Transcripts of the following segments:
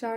4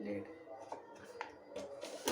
1.5۔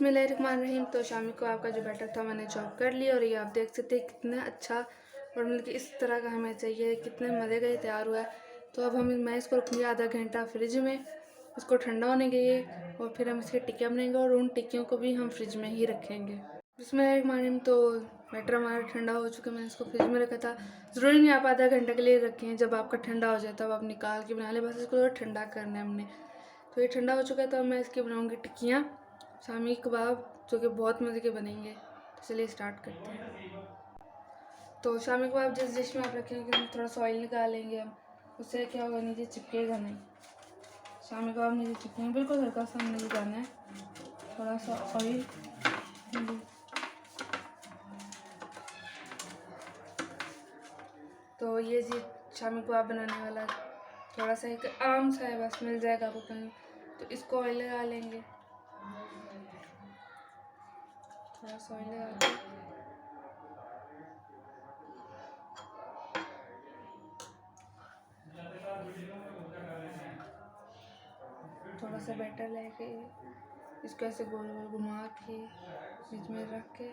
बिस्मिल्लाहिर्रहमानिर्रहीम। तो शामी को आपका जो बैटर था मैंने चॉप कर लिया और ये आप देख सकते हैं कितना अच्छा और मतलब कि इस तरह का हमें चाहिए, कितने मज़े का ये तैयार हुआ है। तो अब मैं इसको रखूँगी आधा घंटा फ्रिज में, इसको ठंडा होने के लिए, और फिर हम इसके टिक्कियाँ बनाएंगे और उन टिक्कियों को भी हम फ्रिज में ही रखेंगे। बिस्मिल्लाहिर्रहमानिर्रहीम। तो बैटर हमारा ठंडा हो चुका है, मैंने इसको फ्रिज में रखा था। ज़रूरी नहीं आप आधा घंटे के लिए रखें, जब आपका ठंडा हो जाए तब आप निकाल के बना लें, बस इसको ठंडा करना है हमने। तो ये ठंडा हो चुका है, तो अब मैं इसकी बनाऊँगी टिक्कियाँ शामी कबाब, जो कि बहुत मज़े के बनेंगे। तो चलिए स्टार्ट करते हैं। तो शामी कबाब जिस डिश में आप रखेंगे थोड़ा सा ऑयल निकालेंगे हम, उससे क्या होगा, नीचे चिपकेगा नहीं। शामी कबाब नीचे चिपकेंगे, बिल्कुल हल्का सा हमने लगाना है, थोड़ा सा ऑयल। तो ये जी शामी कबाब बनाने वाला थोड़ा सा एक आम सा है, बस मिल जाएगा आपको कहीं। तो इसको ऑयल लगा लेंगे, थोड़ा सा ऑयल लगा के थोड़ा सा बैटर लेके इसको ऐसे गोल गोल घुमा के बीच में रख के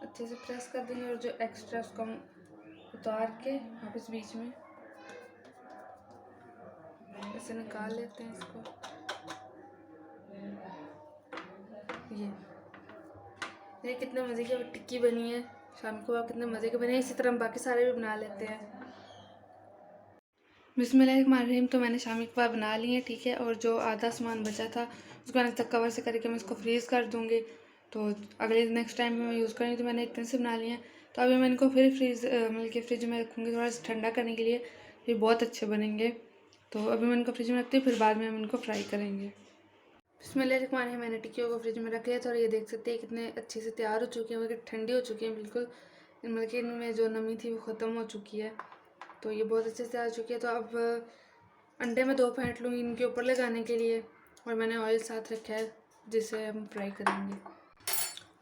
अच्छे से प्रेस कर देंगे, और जो एक्स्ट्रा उसको हम उतार के वापस बीच में ऐसे निकाल लेते हैं इसको। ये कितने मज़े की टिक्की बनी है, शाम को आप कितने मज़े के बने हैं। इसी तरह हम बाकी सारे भी बना लेते हैं। बिस्मिल्लाहिर्रहमानिर्रहीम। तो मैंने शामी कबाब बना लिए हैं, ठीक है। और जो आधा सामान बचा था उसको मैंने तक कवर से करके मैं इसको फ्रीज़ कर दूँगी, तो अगले नेक्स्ट टाइम में मैं यूज़ करूँगी। तो मैंने एक दिन से बना लिए हैं, तो अभी मैं इनको फिर मतलब कि फ्रिज में रखूँगी थोड़ा सा ठंडा करने के लिए। ये बहुत अच्छे बनेंगे। तो अभी मैं इनको फ्रिज में रखती हूँ, फिर बाद में हम इनको फ्राई करेंगे। बिस्मिल्लाहिर्रहमानिर्रहीम। मैंने टिक्कियों को फ्रिज में रख लिया था, और ये देख सकते हैं कितने अच्छे से तैयार हो चुके हैं, मतलब ठंडी हो चुकी हैं बिल्कुल, मतलब कि इनमें जो नमी थी वो ख़त्म हो चुकी है। तो ये बहुत अच्छे से आ चुकी है। तो अब अंडे में 2 फेंट लूँगी इनके ऊपर लगाने के लिए, और मैंने ऑयल साथ रखा है जिसे हम फ्राई करेंगे।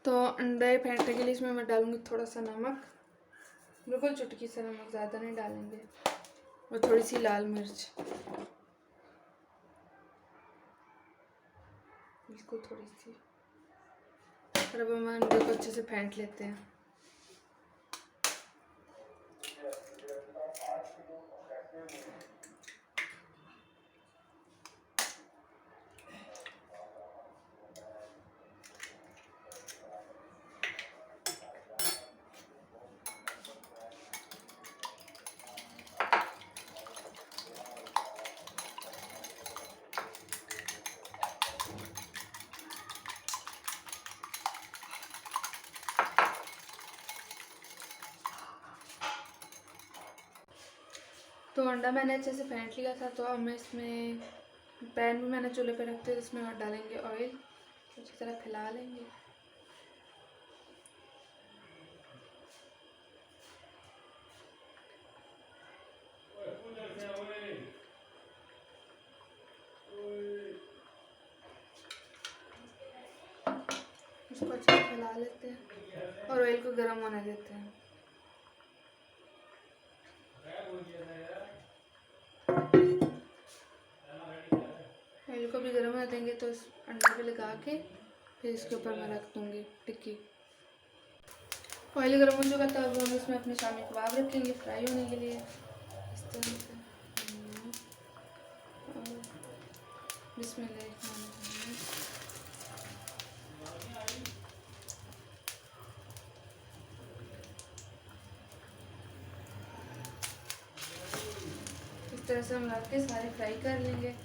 तो अंडे फेंटने के लिए इसमें मैं डालूँगी थोड़ा सा नमक, बिल्कुल चुटकी सा नमक, ज़्यादा नहीं डालेंगे, और थोड़ी सी लाल मिर्च, बिल्कुल थोड़ी सी। और अब हम अंडे को अच्छे से फेंट लेते हैं। तो अंडा मैंने अच्छे से फेंट लिया था। तो अब मैं इसमें पैन भी मैंने चूल्हे पे रखते हैं, इसमें डालेंगे ऑयल, अच्छी तरह फैला लेंगे। इसको अच्छे से फैला लेते हैं और ऑयल को गर्म होने देते हैं। ऑयल को भी गर्म होने देंगे, तो इस अंडे पे लगा के फिर इसके ऊपर मैं रख दूँगी टिक्की। ऑयल गर्म हो चुका, तब हम इसमें अपने शामी कबाब रखेंगे फ्राई होने के लिए, इस तरह से। बिस्मिल्लाहिर्रहमानिर्रहीम। इस तरह से हम रख के सारे फ्राई कर लेंगे।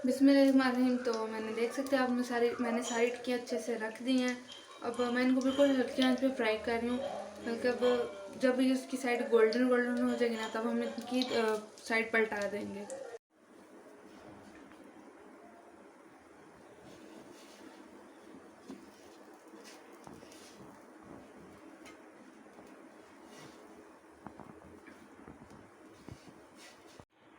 बिस्मिल्लाहिर्रहमानिर्रहीम। तो मैंने देख सकते हैं आप मैंने सारी टिक्कियाँ अच्छे से रख दी हैं। अब मैं इनको बिल्कुल हल्की आंच पे फ्राई कर रही हूँ, बल्कि अब जब ये उसकी साइड गोल्डन गोल्डन हो जाएगी ना, तब हम इनकी साइड पलटा देंगे।